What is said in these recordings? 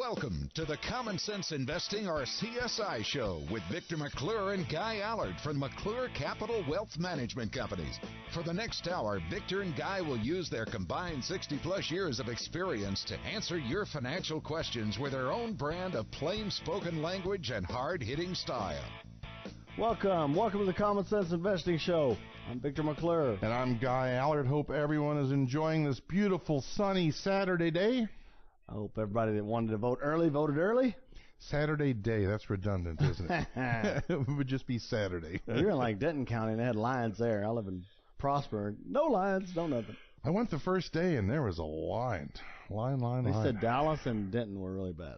Welcome to the Common Sense Investing, or CSI Show, with Victor McClure and Guy Allard from McClure Capital Wealth Management Companies. For the next hour, Victor and Guy will use their combined 60-plus years of experience to answer your financial questions with their own brand of plain-spoken language and hard-hitting style. Welcome to the Common Sense Investing Show. I'm Victor McClure. And I'm Guy Allard. Hope everyone is enjoying this beautiful, sunny Saturday day. I hope everybody that wanted to vote early voted early. Saturday day, that's redundant, isn't it? It would just be Saturday. You're in like Denton County and they had lions there. I live in Prosper. No lions, no nothing. I went the first day and there was a line. They said Dallas and Denton were really bad.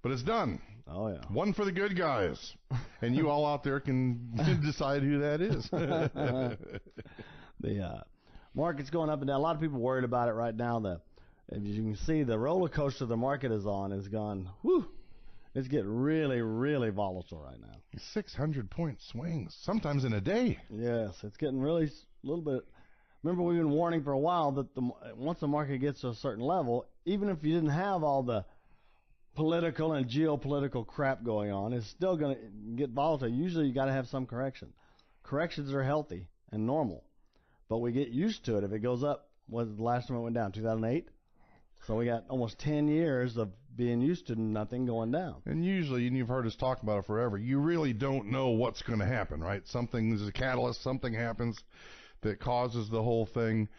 But it's done. Oh, yeah. One for the good guys. And you all out there can decide who that is. The market's going up and down. A lot of people worried about it right now. As you can see, the roller coaster the market is on has gone, whew, it's getting really, really volatile right now. 600-point swings, sometimes in a day. Yes, it's getting really a little bit. Remember, we've been warning for a while that once the market gets to a certain level, even if you didn't have all the political and geopolitical crap going on, it's still going to get volatile. Usually you got to have some correction. Corrections are healthy and normal, but we get used to it. If it goes up, was the last time it went down? 2008? So we got almost 10 years of being used to nothing going down. And usually, and you've heard us talk about it forever, you really don't know what's going to happen, right? Something is a catalyst, something happens that causes the whole thing.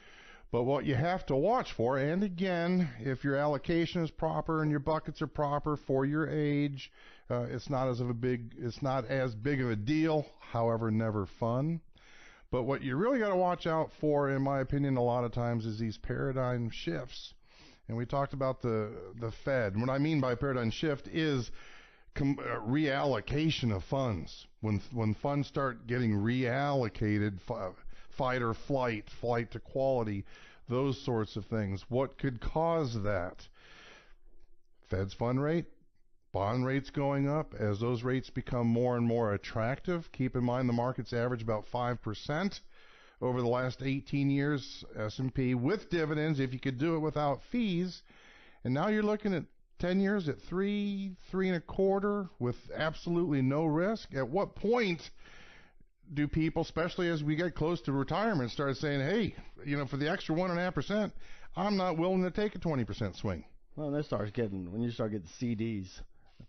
But what you have to watch for, and again, if your allocation is proper and your buckets are proper for your age, it's not as big of a deal, however, never fun. But what you really got to watch out for, in my opinion, a lot of times is these paradigm shifts. And we talked about the Fed. And what I mean by paradigm shift is reallocation of funds. When funds start getting reallocated, fight or flight to quality, those sorts of things. What could cause that? Fed's fund rate, bond rates going up. As those rates become more and more attractive, keep in mind the market's averaged about 5% over the last 18 years, S&P, with dividends, if you could do it without fees. And now you're looking at 10 years at 3.25 with absolutely no risk. At what point do people, especially as we get close to retirement, start saying, hey, for the extra 1.5%, I'm not willing to take a 20% swing? Well, when you start getting CDs,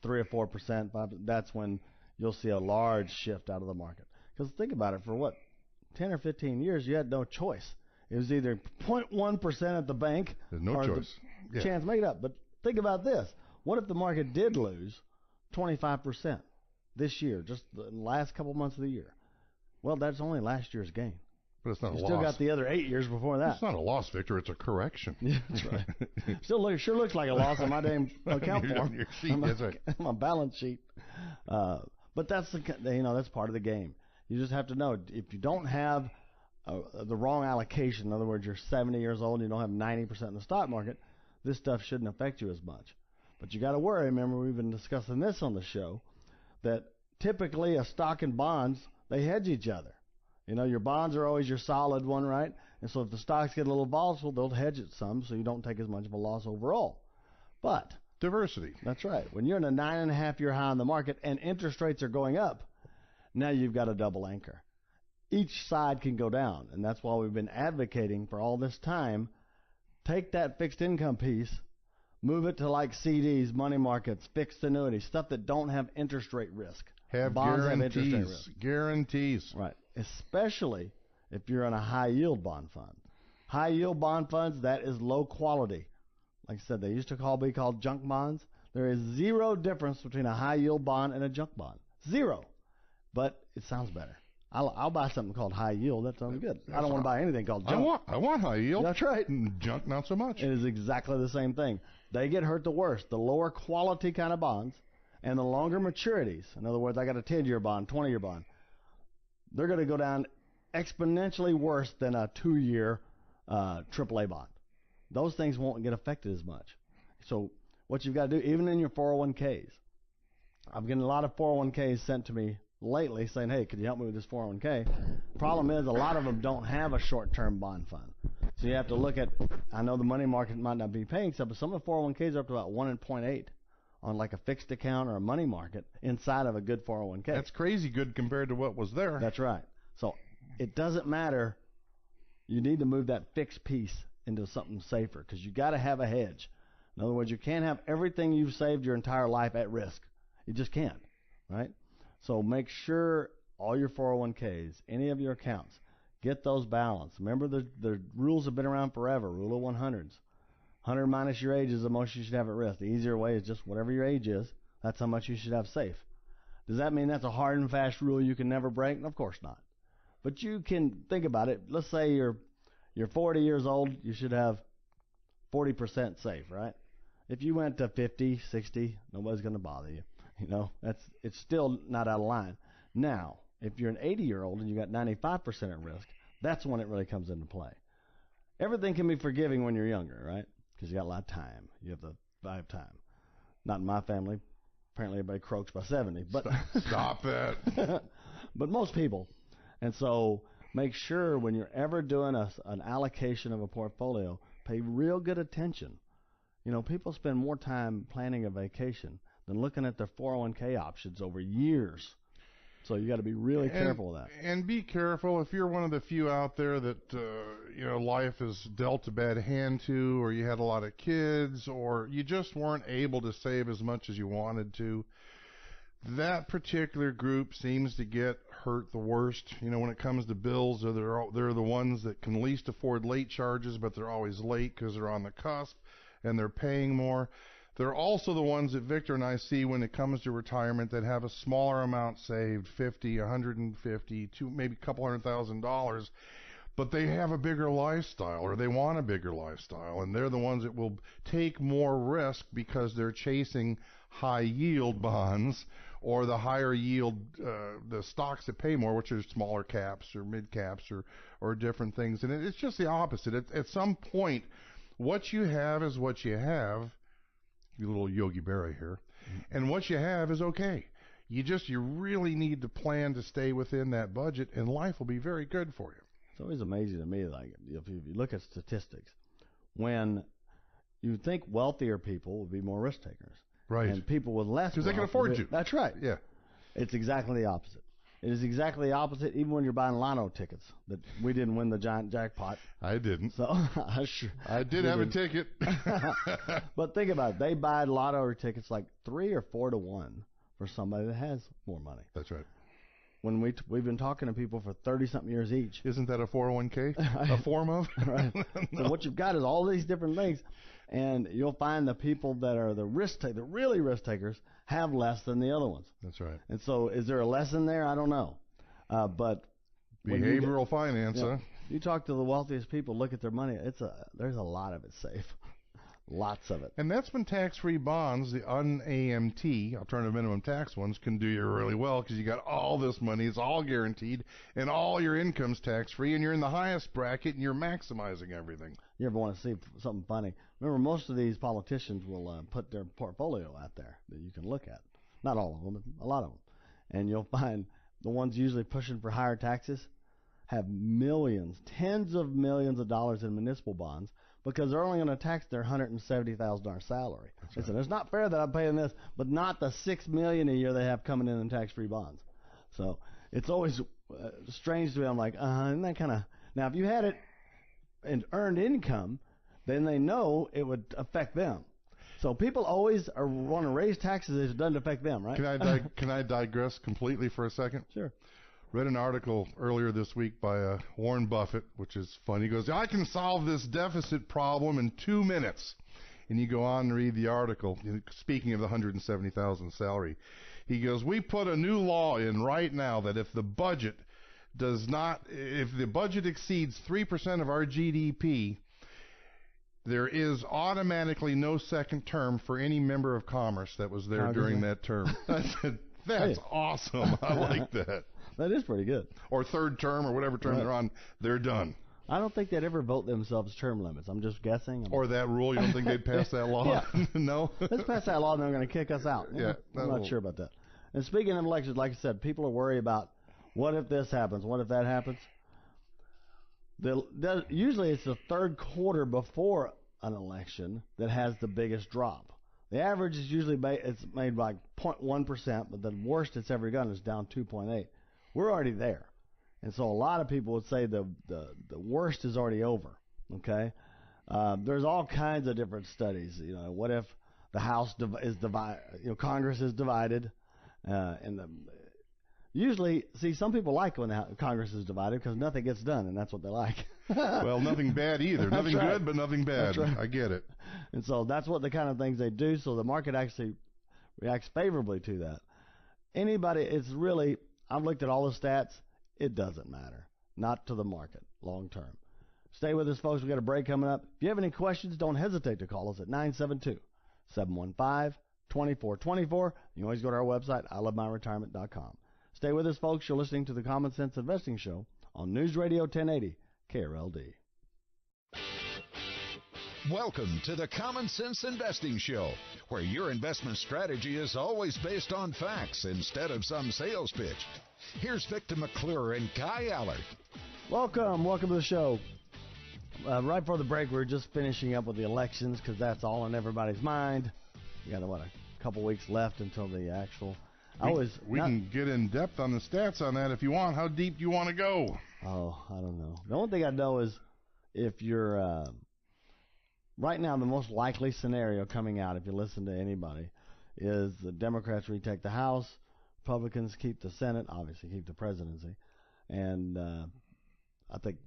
3 or 4%, that's when you'll see a large shift out of the market. Because think about it, for what, 10 or 15 years, you had no choice. It was either 0.1% at the bank or choice. Chance to make it up. But think about this. What if the market did lose 25% this year, just the last couple months of the year? Well, that's only last year's gain. But it's not a loss. You still got the other 8 years before that. It's not a loss, Victor. It's a correction. Yeah, that's right. Sure looks like a loss on my damn account form. Your sheet, that's right. My balance sheet. But that's that's part of the game. You just have to know, if you don't have the wrong allocation, in other words, you're 70 years old and you don't have 90% in the stock market, this stuff shouldn't affect you as much. But you got to worry. Remember, we've been discussing this on the show, that typically a stock and bonds, they hedge each other. Your bonds are always your solid one, right? And so if the stocks get a little volatile, they'll hedge it some so you don't take as much of a loss overall. But diversity. That's right. When you're in a 9.5-year high in the market and interest rates are going up, now you've got a double anchor. Each side can go down, and that's why we've been advocating for all this time. Take that fixed income piece, move it to like CDs, money markets, fixed annuities, stuff that don't have interest rate risk. Have bonds guarantees. Have interest rate risk. Guarantees. Right. Especially if you're in a high-yield bond fund. High-yield bond funds, that is low quality. Like I said, they used to be called junk bonds. There is zero difference between a high-yield bond and a junk bond. Zero. But it sounds better. I'll buy something called high yield. That sounds good. I don't want to buy anything called junk. I want high yield. That's right. Junk, not so much. It is exactly the same thing. They get hurt the worst. The lower quality kind of bonds and the longer maturities. In other words, I got a 10-year bond, 20-year bond. They're going to go down exponentially worse than a 2-year AAA bond. Those things won't get affected as much. So what you've got to do, even in your 401ks, I'm getting a lot of 401ks sent to me lately saying, hey, could you help me with this 401k? Problem is, a lot of them don't have a short-term bond fund. So you have to look at, I know the money market might not be paying stuff, but some of the 401ks are up to about 1.8 on like a fixed account or a money market inside of a good 401k. That's crazy good compared to what was there. That's right. So it doesn't matter. You need to move that fixed piece into something safer because you got to have a hedge. In other words, you can't have everything you've saved your entire life at risk. You just can't, right? So make sure all your 401ks, any of your accounts, get those balanced. Remember, the rules have been around forever, rule of 100s. 100 minus your age is the most you should have at risk. The easier way is just whatever your age is, that's how much you should have safe. Does that mean that's a hard and fast rule you can never break? Of course not. But you can think about it. Let's say you're 40 years old, you should have 40% safe, right? If you went to 50, 60, nobody's going to bother you. You know, it's still not out of line. Now, if you're an 80-year-old and you got 95% at risk, that's when it really comes into play. Everything can be forgiving when you're younger, right? Because you got a lot of time. You have time. Not in my family. Apparently everybody croaks by 70. But Stop it. But most people. And so make sure when you're ever doing an allocation of a portfolio, pay real good attention. You know, people spend more time planning a vacation than looking at their 401k options over years. So you got to be really careful with that. And be careful if you're one of the few out there that, life has dealt a bad hand to, or you had a lot of kids, or you just weren't able to save as much as you wanted to. That particular group seems to get hurt the worst. You know, when it comes to bills, they're the ones that can least afford late charges, but they're always late because they're on the cusp and they're paying more. They're also the ones that Victor and I see when it comes to retirement that have a smaller amount saved, $50, $150, maybe a couple $100,000, but they have a bigger lifestyle or they want a bigger lifestyle, and they're the ones that will take more risk because they're chasing high yield bonds or the higher yield, the stocks that pay more, which are smaller caps or mid caps or different things. And it's just the opposite. At some point, what you have is what you have. You little Yogi Berra here. And what you have is okay. You really need to plan to stay within that budget, and life will be very good for you. It's always amazing to me, like, if you look at statistics, when you think wealthier people would be more risk takers. Right. And people with less because they can afford you. That's right. Yeah. It's exactly the opposite. It is exactly the opposite, even when you're buying lotto tickets. That we didn't win the giant jackpot. I didn't. So I did have a ticket. But think about it. They buy lotto tickets like 3 or 4 to 1 for somebody that has more money. That's right. When we've been talking to people for 30-something years each. Isn't that a 401k? A form of? Right. No. So what you've got is all these different things. And you'll find the people that are the really risk takers, have less than the other ones. That's right. And so is there a lesson there? I don't know. But behavioral finance, huh? You talk to the wealthiest people, look at their money. There's a lot of it safe. Lots of it. And that's when tax-free bonds, the un-AMT, alternative minimum tax ones, can do you really well because you got all this money. It's all guaranteed, and all your income's tax-free, and you're in the highest bracket, and you're maximizing everything. You ever want to see something funny? Remember, most of these politicians will put their portfolio out there that you can look at. Not all of them, but a lot of them. And you'll find the ones usually pushing for higher taxes have millions, tens of millions of dollars in municipal bonds because they're only going to tax their $170,000 salary. They said, it's not fair that I'm paying this, but not the $6 million a year they have coming in tax-free bonds. So it's always strange to me. I'm like, isn't that kind of... Now, if you had it in earned income, then they know it would affect them. So people always want to raise taxes if it doesn't affect them, right? Can I digress completely for a second? Sure. Read an article earlier this week by Warren Buffett, which is funny. He goes, I can solve this deficit problem in 2 minutes. And you go on and read the article, speaking of the $170,000 salary. He goes, we put a new law in right now that if the budget exceeds 3% of our GDP, there is automatically no second term for any member of Congress that was there during that term. I said, that's awesome. I like that. That is pretty good. Or third term or whatever term they're on, they're done. I don't think they'd ever vote themselves term limits. I'm just guessing. Or that rule, you don't think they'd pass that law? Yeah. No? Let's pass that law and they're going to kick us out. Yeah. I'm not sure about that. And speaking of elections, like I said, people are worried about what if this happens, what if that happens. Usually it's the third quarter before an election that has the biggest drop. The average is usually it's made by 0.1%, but the worst it's ever done is down 2.8. We're already there. And so a lot of people would say the worst is already over, okay? There's all kinds of different studies. What if the House is divided, Congress is divided, and usually, see, some people like when the Congress is divided because nothing gets done, and that's what they like. Well, nothing bad either. Nothing right. good, but nothing bad. Right. I get it. And so that's what the kind of things they do. So the market actually reacts favorably to that. It's really, I've looked at all the stats. It doesn't matter. Not to the market long term. Stay with us, folks. We've got a break coming up. If you have any questions, don't hesitate to call us at 972-715-2424. You can always go to our website, ilovemyretirement.com. Stay with us, folks. You're listening to the Common Sense Investing Show on News Radio 1080 KRLD. Welcome to the Common Sense Investing Show, where your investment strategy is always based on facts instead of some sales pitch. Here's Victor McClure and Guy Allard. Welcome to the show. Right before the break, we were just finishing up with the elections because that's all on everybody's mind. We got, a couple weeks left until the actual... We can get in depth on the stats on that if you want. How deep do you want to go? Oh, I don't know. The only thing I know is if you're... right now, the most likely scenario coming out, if you listen to anybody, is the Democrats retake the House, Republicans keep the Senate, obviously keep the presidency, and I think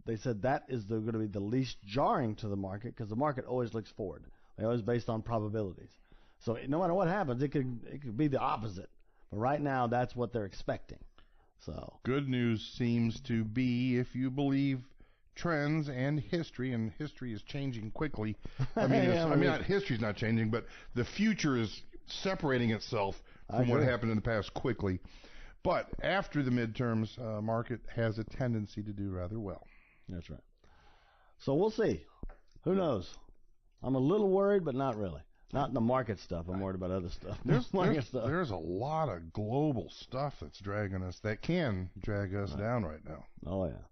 they said that is going to be the least jarring to the market because the market always looks forward. They always based on probabilities. So no matter what happens, it could be the opposite. But right now, that's what they're expecting. So good news seems to be, if you believe trends and history is changing quickly. I mean, history's not changing, but the future is separating itself from what happened in the past quickly. But after the midterms, market has a tendency to do rather well. That's right. So we'll see. Who knows? I'm a little worried, but not really. Not in the market stuff. I'm worried about other stuff. There's a lot of global stuff that's dragging us, that can drag us down right now. Oh, yeah.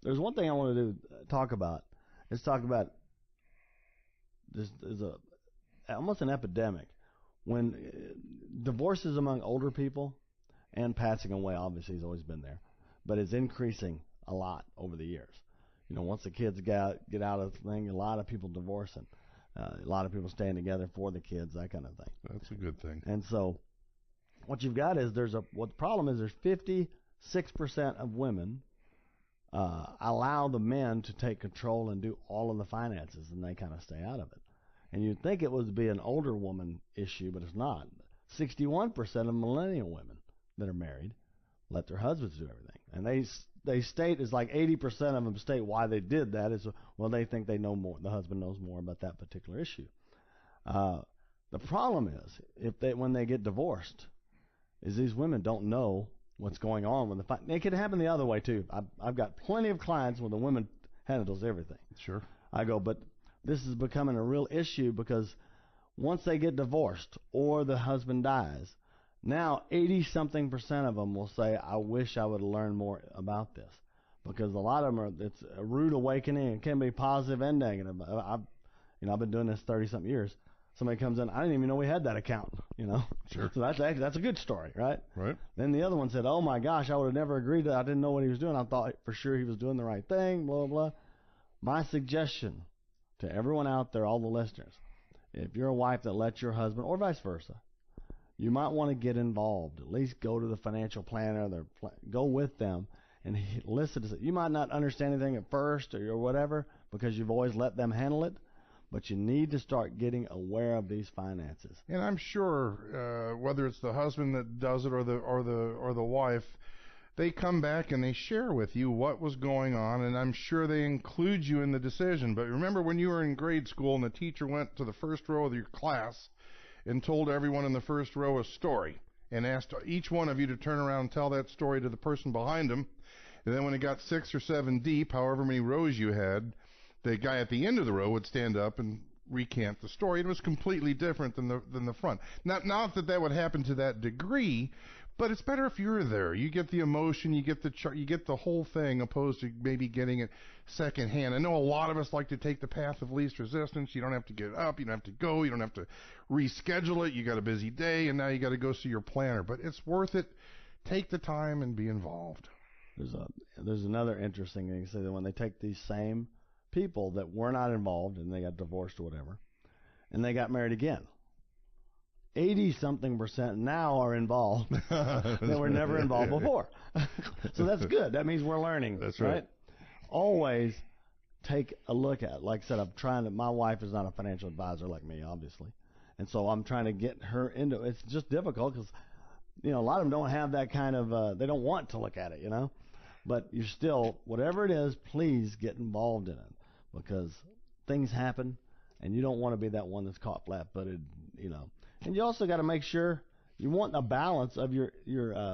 There's one thing I want to talk about. Let's talk about there's almost an epidemic when divorces among older people and passing away obviously has always been there, but it's increasing a lot over the years. Once the kids get out of the thing, a lot of people divorcing, a lot of people staying together for the kids, that kind of thing. That's a good thing. And so what you've got is what the problem is, there's 56% of women allow the men to take control and do all of the finances, and they kind of stay out of it. And you'd think it would be an older woman issue, but it's not. 61% of millennial women that are married let their husbands do everything. And they state, it's like 80% of them state why they did that is, well, they think they know more. The husband knows more about that particular issue. The problem is, when they get divorced, is these women don't know what's going on with the fight. It could happen the other way too. I've got plenty of clients where the woman handles everything. Sure. I go, but this is becoming a real issue because once they get divorced or the husband dies, now 80-something% of them will say, I wish I would have learned more about this. Because a lot of them it's a rude awakening. It can be positive and negative. I've been doing this 30-something years. Somebody comes in, I didn't even know we had that account, Sure. So that's a good story, right? Right. Then the other one said, oh my gosh, I would have never agreed to that. I didn't know what he was doing. I thought for sure he was doing the right thing, blah, blah, blah. My suggestion to everyone out there, all the listeners, if you're a wife that lets your husband, or vice versa, you might want to get involved. At least go to the financial planner, go with them and listen to it. You might not understand anything at first or whatever because you've always let them handle it. But you need to start getting aware of these finances. And I'm sure whether it's the husband that does it or the wife, they come back and they share with you what was going on, and I'm sure they include you in the decision. But remember when you were in grade school and the teacher went to the first row of your class and told everyone in the first row a story and asked each one of you to turn around and tell that story to the person behind them, and then when it got 6 or 7 deep, however many rows you had, the guy at the end of the row would stand up and recant the story. It was completely different than the front. Not that would happen to that degree, But it's better if you're there. You get the emotion, you get the whole thing, opposed to maybe getting it secondhand. I know a lot of us like to take the path of least resistance. You don't have to get up, you don't have to go, you don't have to reschedule it. You got a busy day, and now you got to go see your planner. But it's worth it. Take the time and be involved. There's another interesting thing. So that when they take these same people that were not involved and they got divorced or whatever, and they got married again, 80-something% now are involved that were never involved before. So that's good. That means we're learning. That's right. Always take a look at, like I said, my wife is not a financial advisor like me, obviously. And so I'm trying to get her into it. It's just difficult because, a lot of them don't have that kind of, they don't want to look at it, But you still, whatever it is, please get involved in it because things happen and you don't want to be that one that's caught flat-footed, And you also got to make sure you want a balance of your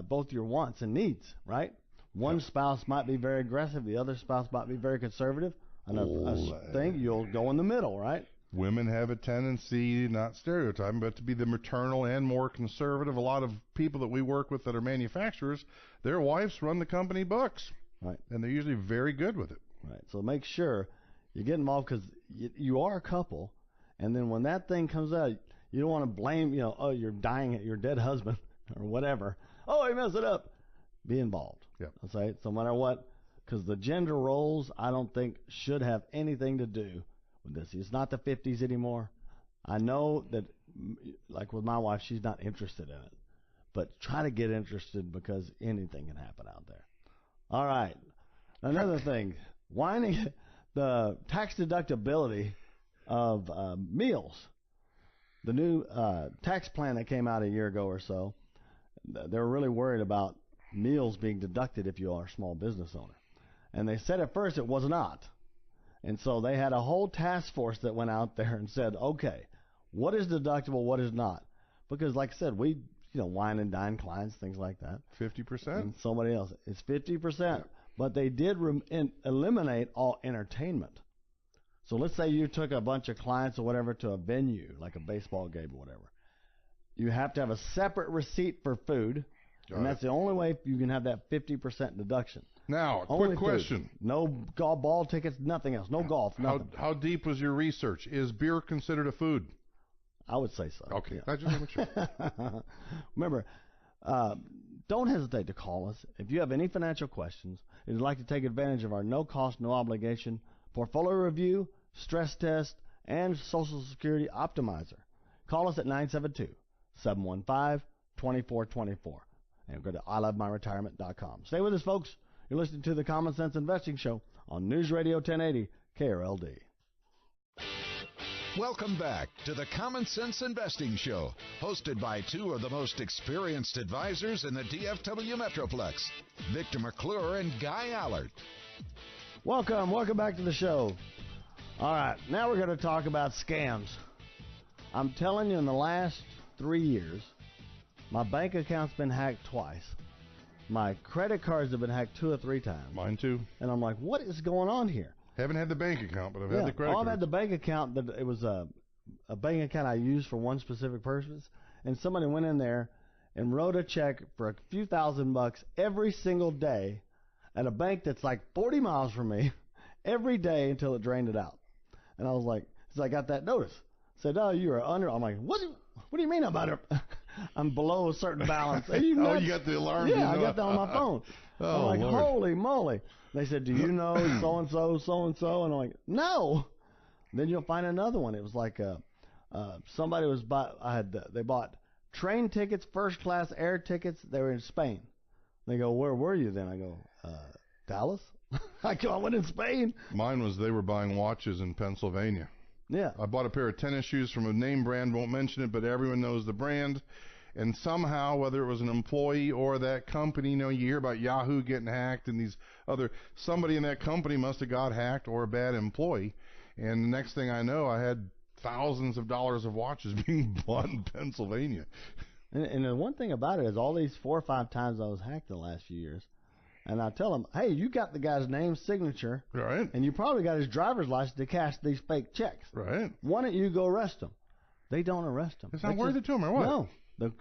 both your wants and needs, right? One spouse might be very aggressive, the other spouse might be very conservative. You'll go in the middle, right? Women have a tendency, not stereotyping, but to be the maternal and more conservative. A lot of people that we work with that are manufacturers, their wives run the company books, right? And they're usually very good with it, right? So make sure you get involved because you are a couple, and then when that thing comes out, you don't want to blame, you're dying at your dead husband or whatever. Oh, he messed it up. Be involved. Yeah. Okay. So no matter what, because the gender roles, I don't think should have anything to do with this. It's not the 50s anymore. I know that, like with my wife, she's not interested in it. But try to get interested because anything can happen out there. All right. Another thing, the tax deductibility of meals. The new tax plan that came out a year ago or so, they're really worried about meals being deducted if you are a small business owner. And they said at first it was not. And so they had a whole task force that went out there and said, okay, what is deductible, what is not? Because like I said, we, wine and dine clients, things like that. 50%? And somebody else. It's 50%. Yeah. But they did eliminate all entertainment. So let's say you took a bunch of clients or whatever to a venue, like a baseball game or whatever. You have to have a separate receipt for food, and that's the only way you can have that 50% deduction. Now, a quick question. No golf ball tickets, nothing else. No golf, nothing. How deep was your research? Is beer considered a food? I would say so. Okay. Yeah. I just want to make sure. Remember, don't hesitate to call us. If you have any financial questions, and you'd like to take advantage of our no-cost, no-obligation portfolio review, stress test, and Social Security Optimizer. Call us at 972-715-2424 and go to ilovemyretirement.com. Stay with us, folks. You're listening to the Common Sense Investing Show on News Radio 1080 KRLD. Welcome back to the Common Sense Investing Show, hosted by two of the most experienced advisors in the DFW Metroplex, Victor McClure and Guy Allard. Welcome back to the show. All right, now we're going to talk about scams. I'm telling you, in the last 3 years, my bank account's been hacked twice. My credit cards have been hacked 2 or 3 times. Mine too. And I'm like, what is going on here? Haven't had the bank account, but I've had the credit card. I've had the bank account. That it was a bank account I used for one specific purpose, and somebody went in there and wrote a check for a few $1,000 every single day at a bank that's like 40 miles from me every day until it drained it out. And I was like, I got that notice. Said, oh, you are under. I'm like, what do you mean I'm below a certain balance? You got the alarm? Yeah, I got that on my phone. Oh, I'm like, Lord. Holy moly. They said, do you know so-and-so, so-and-so? And I'm like, no. Then you'll find another one. It was like somebody was they bought train tickets, first-class air tickets. They were in Spain. They go, where were you then? I go, Dallas. I went in Spain. Mine was they were buying watches in Pennsylvania. Yeah. I bought a pair of tennis shoes from a name brand, won't mention it, but everyone knows the brand. And somehow, whether it was an employee or that company, you hear about Yahoo getting hacked and somebody in that company must have got hacked or a bad employee. And the next thing I know, I had thousands of dollars of watches being bought in Pennsylvania. And the one thing about it is all these 4 or 5 times I was hacked in the last few years, and I tell them, hey, you got the guy's name, signature, right? And you probably got his driver's license to cash these fake checks. Right. Why don't you go arrest them? They don't arrest them. It's not worth it to them or what? No.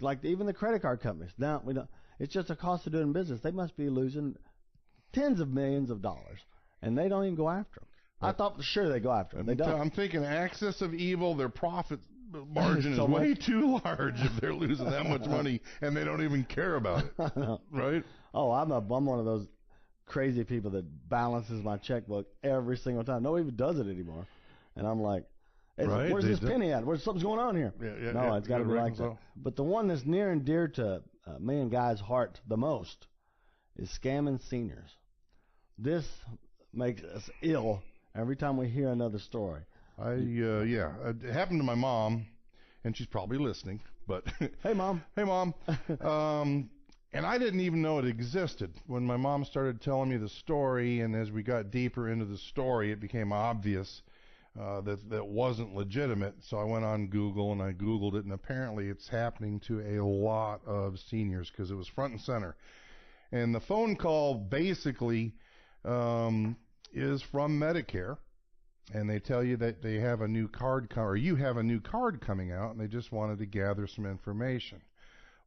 Like even the credit card companies. No, we don't. It's just a cost of doing business. They must be losing tens of millions of dollars, and they don't even go after them. I thought for sure they go after them. They don't. I'm thinking axis of evil, their profit margin is way too large if they're losing that much money and they don't even care about it. Right? Oh, I'm one of those crazy people that balances my checkbook every single time. Nobody even does it anymore. And I'm like, where's this penny at? Something's going on here? It's got to be like that. But the one that's near and dear to me and Guy's heart the most is scamming seniors. This makes us ill every time we hear another story. It happened to my mom, and she's probably listening. But hey, Mom. Hey, Mom. And I didn't even know it existed. When my mom started telling me the story, and as we got deeper into the story, it became obvious that wasn't legitimate. So I went on Google, and I Googled it, and apparently it's happening to a lot of seniors because it was front and center. And the phone call basically is from Medicare, and they tell you that they have a new card, or you have a new card coming out, and they just wanted to gather some information.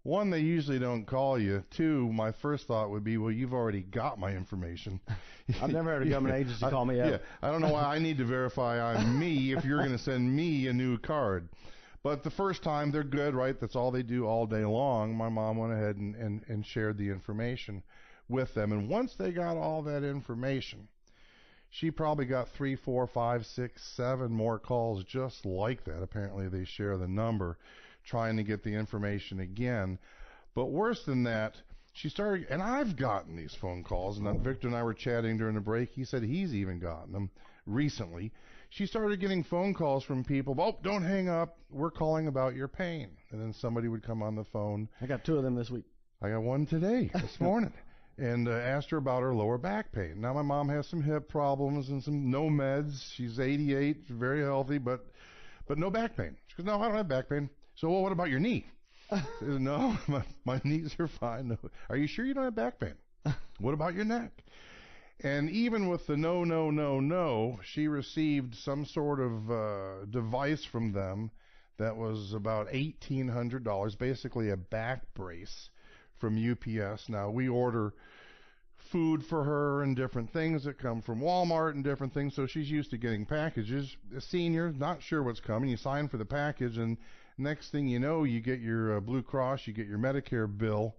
One, they usually don't call you. Two, my first thought would be, well, you've already got my information. I've never heard a government agency call me out. Yeah, I don't know why I need to verify I'm me if you're going to send me a new card. But the first time, they're good, right? That's all they do all day long. My mom went ahead and shared the information with them. And once they got all that information, she probably got 3, 4, 5, 6, 7 more calls just like that. Apparently, they share the number, trying to get the information again. But worse than that, she started, and I've gotten these phone calls, and Victor and I were chatting during the break. He said he's even gotten them recently. She started getting phone calls from people, oh, don't hang up, we're calling about your pain. And then somebody would come on the phone. I got 2 of them this week. I got one today, this morning, and asked her about her lower back pain. Now, my mom has some hip problems and some no meds. She's 88, very healthy, but no back pain. She goes, no, I don't have back pain. So, well, what about your knee? No, my knees are fine. No. Are you sure you don't have back pain? What about your neck? And even with the no, she received some sort of device from them that was about $1,800, basically a back brace from UPS. Now, we order food for her and different things that come from Walmart and different things, so she's used to getting packages. A senior, not sure what's coming. You sign for the package, and next thing you know, you get your Blue Cross, you get your Medicare bill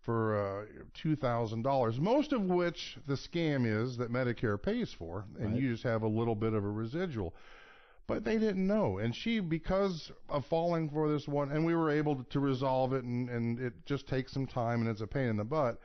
for $2,000, most of which the scam is that Medicare pays for, and you just have a little bit of a residual. But they didn't know, and she, because of falling for this one, and we were able to resolve it, and it just takes some time, and it's a pain in the butt.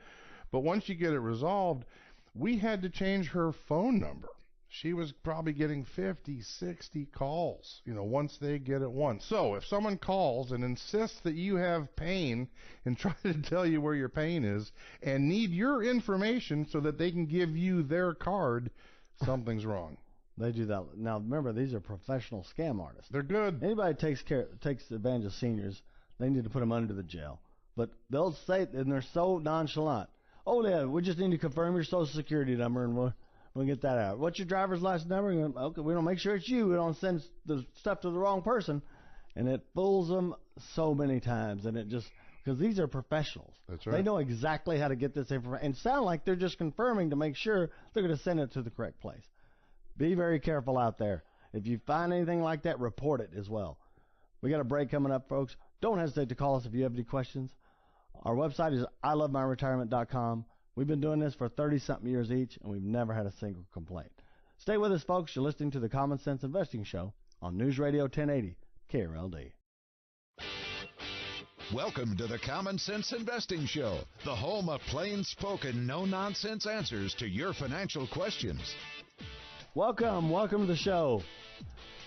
But once you get it resolved, we had to change her phone number. She was probably getting 50, 60 calls, once they get it once. So if someone calls and insists that you have pain and try to tell you where your pain is and need your information so that they can give you their card, something's wrong. They do that. Now, remember, these are professional scam artists. They're good. Anybody takes advantage of seniors, they need to put them under the jail. But they'll say, and they're so nonchalant, oh, yeah, we just need to confirm your Social Security number, and we'll get that out. What's your driver's license number? Okay, we don't make sure it's you. We don't send the stuff to the wrong person. And it fools them so many times. And it just, because these are professionals. That's right. They know exactly how to get this information. And sound like they're just confirming to make sure they're going to send it to the correct place. Be very careful out there. If you find anything like that, report it as well. We got a break coming up, folks. Don't hesitate to call us if you have any questions. Our website is ilovemyretirement.com. We've been doing this for 30-something years each, and we've never had a single complaint. Stay with us, folks. You're listening to the Common Sense Investing Show on News Radio 1080 KRLD. Welcome to the Common Sense Investing Show, the home of plain-spoken, no-nonsense answers to your financial questions. Welcome to the show.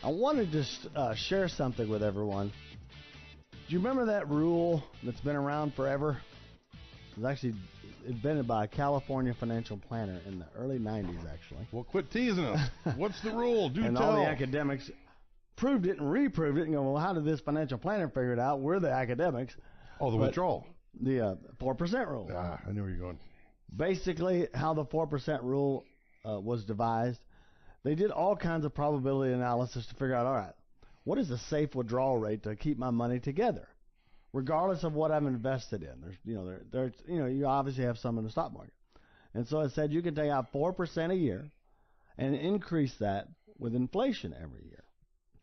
I wanted to share something with everyone. Do you remember that rule that's been around forever? It was actually invented by a California financial planner in the early 90s, actually. Well, quit teasing us. What's the rule? Do and tell. All the academics proved it and reproved it and go, well, how did this financial planner figure it out? We're the academics. Oh, the withdrawal. The 4% rule. Ah, I knew where you're going. Basically, how the 4% rule was devised, they did all kinds of probability analysis to figure out, all right, what is a safe withdrawal rate to keep my money together? regardless of what I'm invested in. You obviously have some in the stock market. And so it said you can take out 4% a year and increase that with inflation every year.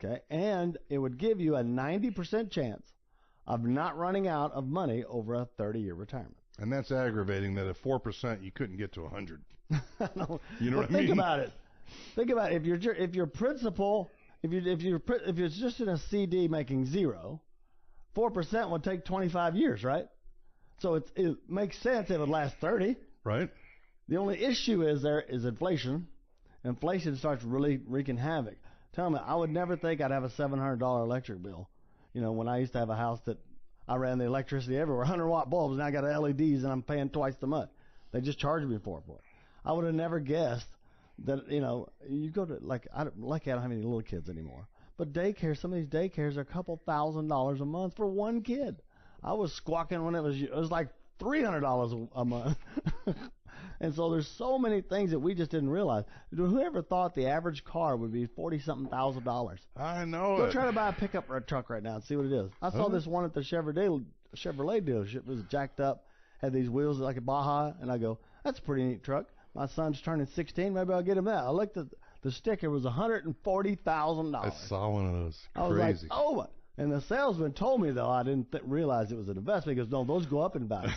Okay? And it would give you a 90% chance of not running out of money over a 30-year retirement. And that's aggravating that at 4% you couldn't get to 100. No. You know what I think mean? about it. Think about it. If your principal, if it's just in a CD making 0, 4% would take 25 years, right? So it makes sense it would last 30. Right. The only issue is inflation. Inflation starts really wreaking havoc. Tell me, I would never think I'd have a $700 electric bill. When I used to have a house that I ran the electricity everywhere, 100-watt bulbs, and I got LEDs, and I'm paying twice the much. They just charged me for it. I would have never guessed that, you go to, lucky I don't have any little kids anymore. But daycare, some of these daycares are a couple $1,000s a month for one kid. I was squawking when it was like $300 a month. And so there's so many things that we just didn't realize. Whoever thought the average car would be $40-something thousand? I know Go try to buy a pickup or a truck right now and see what it is. I saw this one at the Chevrolet dealership. It was jacked up, had these wheels like a Baja, and I go, that's a pretty neat truck. My son's turning 16. Maybe I'll get him that. I looked at the sticker. It was $140,000. I saw one of those. Crazy. I was like, oh my. And the salesman told me, though, I didn't realize it was an investment. He goes, no, those go up in value.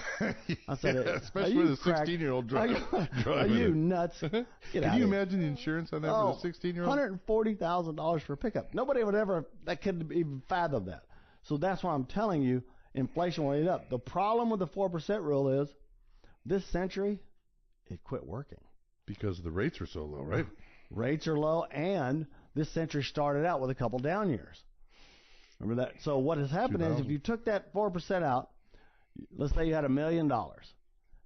I said, especially with a 16-year-old driving. Are you nuts? Can you imagine the insurance on that for a 16-year-old? $140,000 for a pickup. Nobody would ever, that couldn't even fathom that. So that's why I'm telling you, inflation will eat up. The problem with the 4% rule is this century, it quit working. Because the rates are so low, right? Rates are low, and this century started out with a couple down years. Remember that? So what has happened is if you took that 4% out, let's say you had $1 million,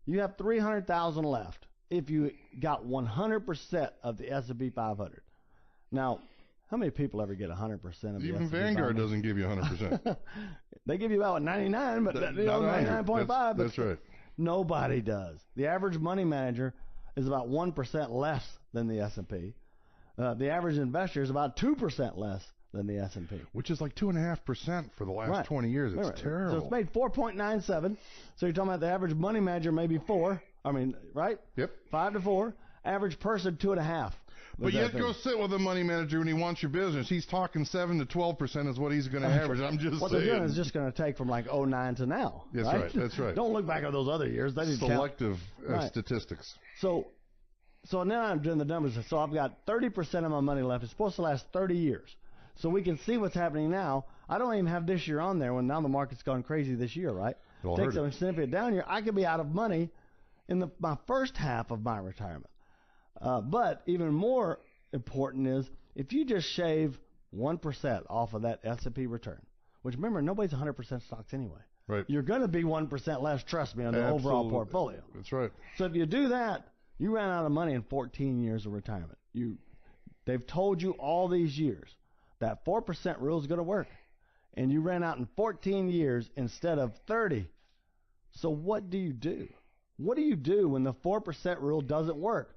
you have $300,000 left if you got 100% of the S&P 500. Now, how many people ever get 100% of the S&P 500? Even Vanguard doesn't give you 100%. They give you about 99, but 99.5. That's right. Nobody does. The average money manager is about 1% less than the S&P. The average investor is about 2% less than the S&P. Which is like 2.5% for the last 20 years. It's terrible. So it's made 4.97. So you're talking about the average money manager maybe 4. I mean, right? Yep. 5 to 4. Average person 2.5. But yet go sit with a money manager when he wants your business. He's talking 7 to 12% is what he's going to average. I'm just what saying. They're doing is just going to take from like 09 to now. That's right. That's right. Don't look back at those other years. They selective statistics. So now I'm doing the numbers. So I've got 30% of my money left. It's supposed to last 30 years. So we can see what's happening now. I don't even have this year on there when now the market's gone crazy this year, right? Take some significant down year. I could be out of money in my first half of my retirement. But even more important is if you just shave 1% off of that S&P return, which remember, nobody's 100% stocks anyway. Right. You're going to be 1% less, trust me, on the overall portfolio. That's right. So if you do that, you ran out of money in 14 years of retirement. They've told you all these years that 4% rule is going to work. And you ran out in 14 years instead of 30. So what do you do? What do you do when the 4% rule doesn't work?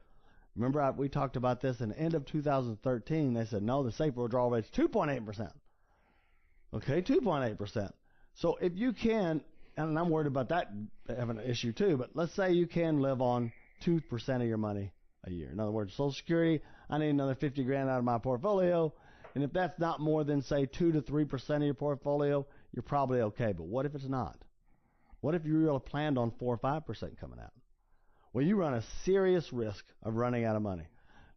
Remember, we talked about this in the end of 2013. They said, no, the safe withdrawal rate is 2.8%. Okay, 2.8%. So if you can, and I'm worried about that having an issue too, but let's say you can live on 2% of your money a year. In other words, Social Security, I need another $50,000 out of my portfolio. And if that's not more than, say, 2 to 3% of your portfolio, you're probably okay. But what if it's not? What if you really planned on 4 or 5% coming out? Well, you run a serious risk of running out of money.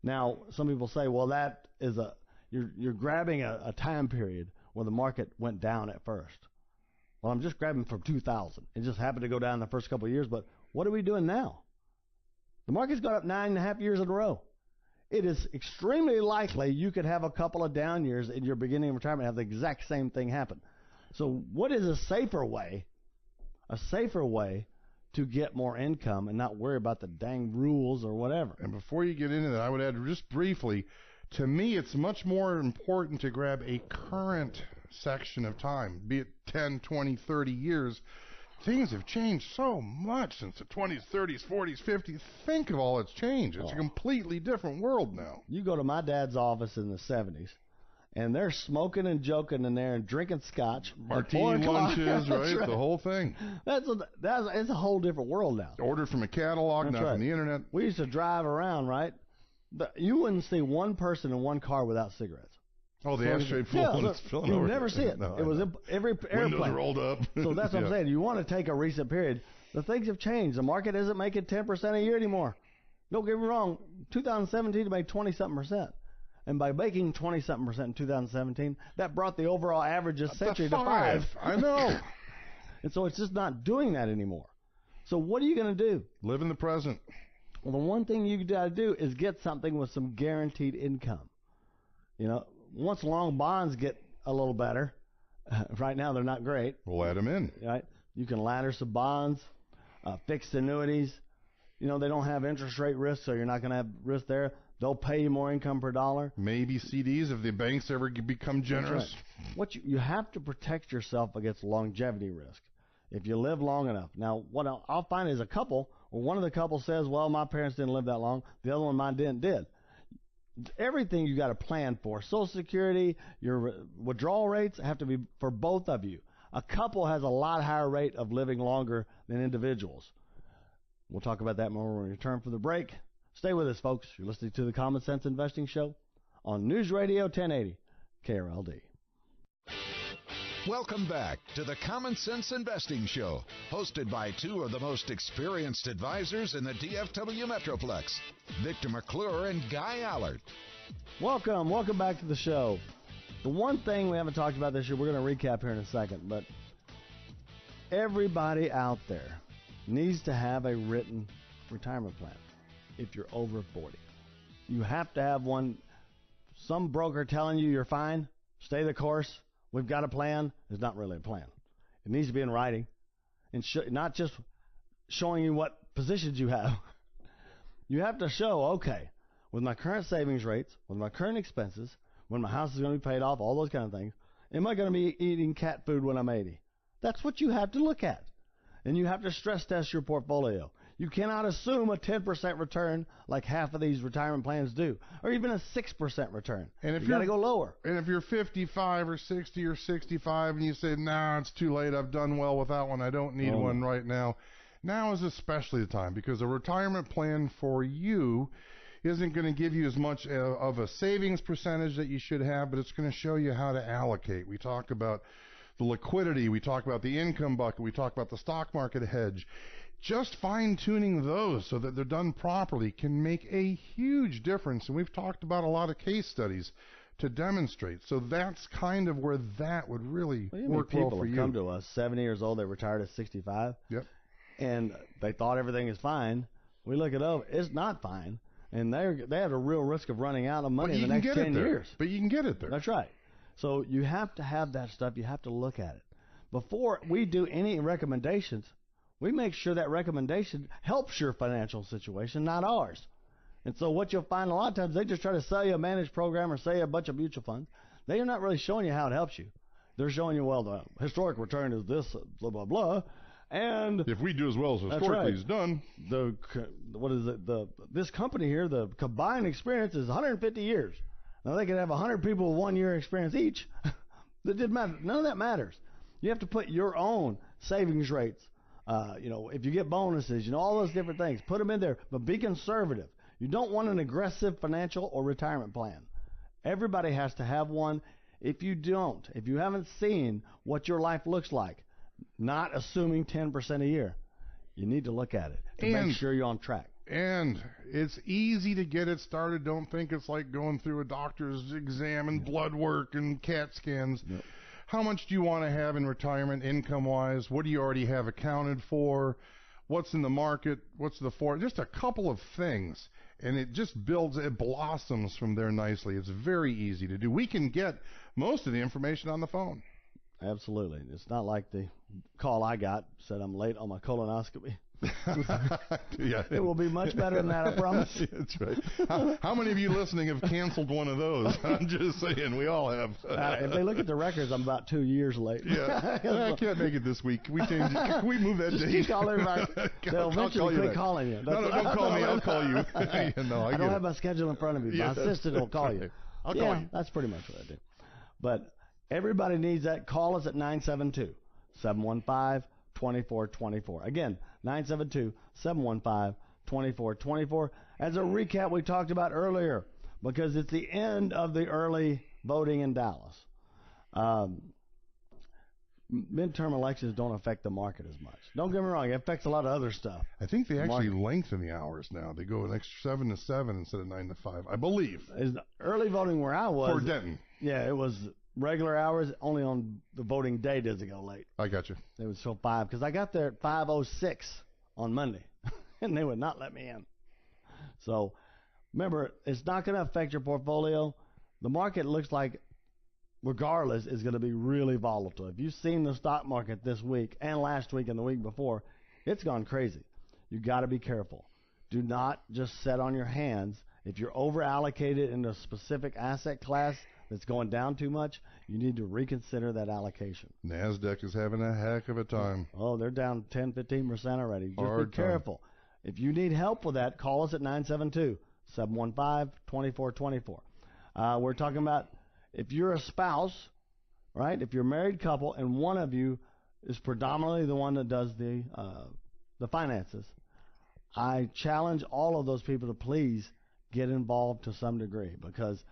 Now, some people say, well, that is you're grabbing a time period where the market went down at first. Well, I'm just grabbing from 2000. It just happened to go down the first couple of years. But what are we doing now? The market's gone up 9.5 years in a row. It is extremely likely you could have a couple of down years in your beginning of retirement and have the exact same thing happen. So what is a safer way to get more income and not worry about the dang rules or whatever? And before you get into that, I would add just briefly, to me it's much more important to grab a current section of time, be it 10, 20, 30 years. Things have changed so much since the 20s, 30s, 40s, 50s. Think of all that's changed. It's a completely different world now. You go to my dad's office in the 70s, and they're smoking and joking in there and drinking scotch. Martini lunches, right? Right? The whole thing. It's a whole different world now. Ordered from a catalog, That's not right. from the internet. We used to drive around, right? You wouldn't see one person in one car without cigarettes. Oh, the ashtray full. Yeah, filling you over. never see it. No, It was in every airplane. Windows rolled up. So that's what I'm saying. You want to take a recent period. The things have changed. The market isn't making 10% a year anymore. Don't get me wrong. 2017 it made 20-something%. And by making 20-something% in 2017, that brought the overall average this century to 5. I know. And so it's just not doing that anymore. So what are you going to do? Live in the present. Well, the one thing you got to do is get something with some guaranteed income. You know, once long bonds get a little better, right now they're not great. We'll add them in. Right? You can ladder some bonds, fixed annuities. You know, they don't have interest rate risk, so you're not going to have risk there. They'll pay you more income per dollar. Maybe CDs if the banks ever become generous. Right. What you have to protect yourself against longevity risk if you live long enough. Now, what I'll find is a couple, or one of the couple says, well, my parents didn't live that long. The other one, mine did. Everything you got to plan for. Social Security, your withdrawal rates have to be for both of you. A couple has a lot higher rate of living longer than individuals. We'll talk about that more when we return from the break. Stay with us, folks. You're listening to the Common Sense Investing Show on News Radio 1080 KRLD. Welcome back to the Common Sense Investing Show, hosted by two of the most experienced advisors in the DFW Metroplex, Victor McClure and Guy Allard. Welcome back to the show. The one thing we haven't talked about this year, we're going to recap here in a second, but everybody out there needs to have a written retirement plan if you're over 40. You have to have one. Some broker telling you you're fine, stay the course, we've got a plan, is not really a plan. It needs to be in writing, and not just showing you what positions you have. You have to show, okay, with my current savings rates, with my current expenses, when my house is going to be paid off, all those kind of things, am I going to be eating cat food when I'm 80? That's what you have to look at. And you have to stress test your portfolio. You cannot assume a 10% return like half of these retirement plans do, or even a 6% return. And if you got to go lower. And if you're 55 or 60 or 65 and you say, nah, it's too late, I've done well with that one, I don't need one right now, now is especially the time, because a retirement plan for you isn't going to give you as much of a savings percentage that you should have, but it's going to show you how to allocate. We talk about the liquidity, we talk about the income bucket, we talk about the stock market hedge. Just fine-tuning those so that they're done properly can make a huge difference, and we've talked about a lot of case studies to demonstrate. So that's kind of where that would really work well for you. People have come to us, 70 years old, they retired at 65, yep, and they thought everything is fine. We look it over, it's not fine, and they have a real risk of running out of money in the next 10 years. But you can get it there. That's right. So you have to have that stuff. You have to look at it. Before we do any recommendations, we make sure that recommendation helps your financial situation, not ours. And so what you'll find a lot of times, they just try to sell you a managed program or sell you a bunch of mutual funds. They are not really showing you how it helps you. They're showing you, well, the historic return is this, blah, blah, blah. And if we do as well as historically is done. This company here, the combined experience is 150 years. Now, they could have 100 people with 1 year experience each. That didn't matter. None of that matters. You have to put your own savings rates. If you get bonuses, all those different things, put them in there, but be conservative. You don't want an aggressive financial or retirement plan. Everybody has to have one. If you haven't seen what your life looks like, not assuming 10% a year, you need to look at it to make sure you're on track. And it's easy to get it started. Don't think it's like going through a doctor's exam and blood work and CAT scans. Yep. How much do you want to have in retirement income-wise? What do you already have accounted for? What's in the market? What's the for? Just a couple of things. And it just builds, it blossoms from there nicely. It's very easy to do. We can get most of the information on the phone. Absolutely. It's not like the call I got said I'm late on my colonoscopy. Yeah. It will be much better than that, I promise. That's right. How many of you listening have canceled one of those? I'm just saying, we all have. If they look at the records, I'm about 2 years late. Yeah. I can't make it this week. Can we move that date? Keep calling back. They'll eventually quit calling you. No, don't call me. I'll call you. I don't have my schedule in front of me. My assistant will call you. I'll call you. That's pretty much what I do. But everybody needs that. Call us at 972-715-2424. Again, 972-715-2424. As a recap we talked about earlier, because it's the end of the early voting in Dallas. Midterm elections don't affect the market as much. Don't get me wrong, it affects a lot of other stuff. I think they actually lengthen the hours now. They go an extra 7 to 7 instead of 9 to 5, I believe. Is early voting where I was. For Denton. Yeah, it was regular hours. Only on the voting day does it go late. I got you. It was till 5, because I got there at 5:06 on Monday, and they would not let me in. So, remember, it's not going to affect your portfolio. The market looks like, regardless, is going to be really volatile. If you've seen the stock market this week and last week and the week before, it's gone crazy. You got to be careful. Do not just sit on your hands. If you're over allocated in a specific asset class that's going down too much, you need to reconsider that allocation. NASDAQ is having a heck of a time. Oh, they're down 10, 15% already. Just Hard be careful. If you need help with that, call us at 972-715-2424. We're talking about if you're a spouse, right? If you're a married couple and one of you is predominantly the one that does the finances, I challenge all of those people to please get involved to some degree, because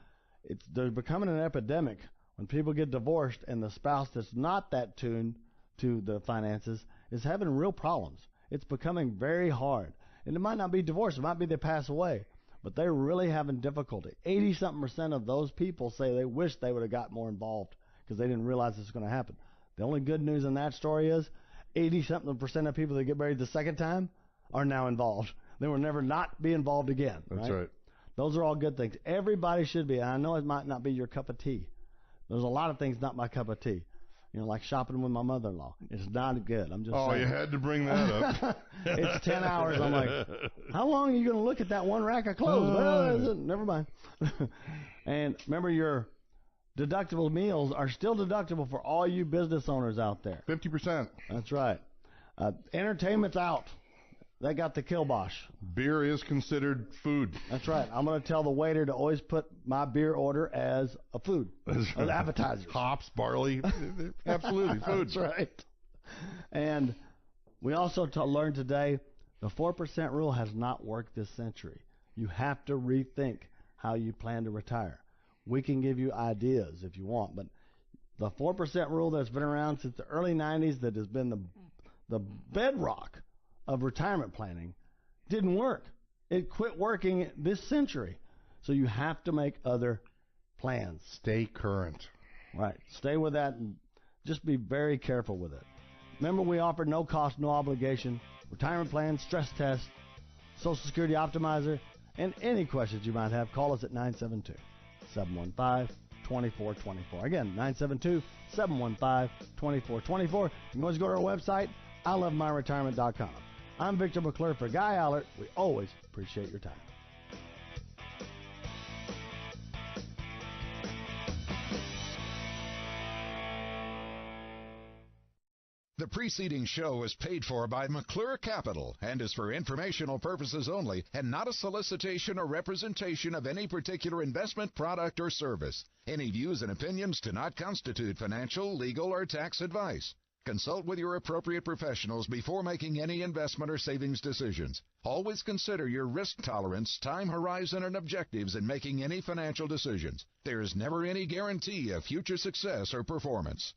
they're becoming an epidemic when people get divorced and the spouse that's not that tuned to the finances is having real problems. It's becoming very hard. And it might not be divorce. It might be they pass away. But they're really having difficulty. 80-something% of those people say they wish they would have got more involved because they didn't realize this was going to happen. The only good news in that story is 80-something% of people that get married the second time are now involved. They will never not be involved again. That's right. Those are all good things. Everybody should be. And I know it might not be your cup of tea. There's a lot of things not my cup of tea. You know, like shopping with my mother-in-law. It's not good. I'm just saying. Oh, you had to bring that up. It's 10 hours. I'm like, how long are you going to look at that one rack of clothes? Well, never mind. And remember, your deductible meals are still deductible for all you business owners out there. 50%. That's right. Entertainment's out. They got the kibosh. Beer is considered food. That's right. I'm going to tell the waiter to always put my beer order as a food, an appetizer. Hops, barley, absolutely food. That's right. And we also learned today the 4% rule has not worked this century. You have to rethink how you plan to retire. We can give you ideas if you want, but the 4% rule that's been around since the early 90s, that has been the bedrock of retirement planning, didn't work. It quit working this century. So you have to make other plans. Stay current. Right. Stay with that and just be very careful with it. Remember, we offer no cost, no obligation retirement plan, stress test, Social Security Optimizer, and any questions you might have, call us at 972-715-2424. Again, 972-715-2424. You can always go to our website, ilovemyretirement.com. I'm Victor McClure for Guy Allert. We always appreciate your time. The preceding show is paid for by McClure Capital and is for informational purposes only and not a solicitation or representation of any particular investment product or service. Any views and opinions do not constitute financial, legal, or tax advice. Consult with your appropriate professionals before making any investment or savings decisions. Always consider your risk tolerance, time horizon, and objectives in making any financial decisions. There is never any guarantee of future success or performance.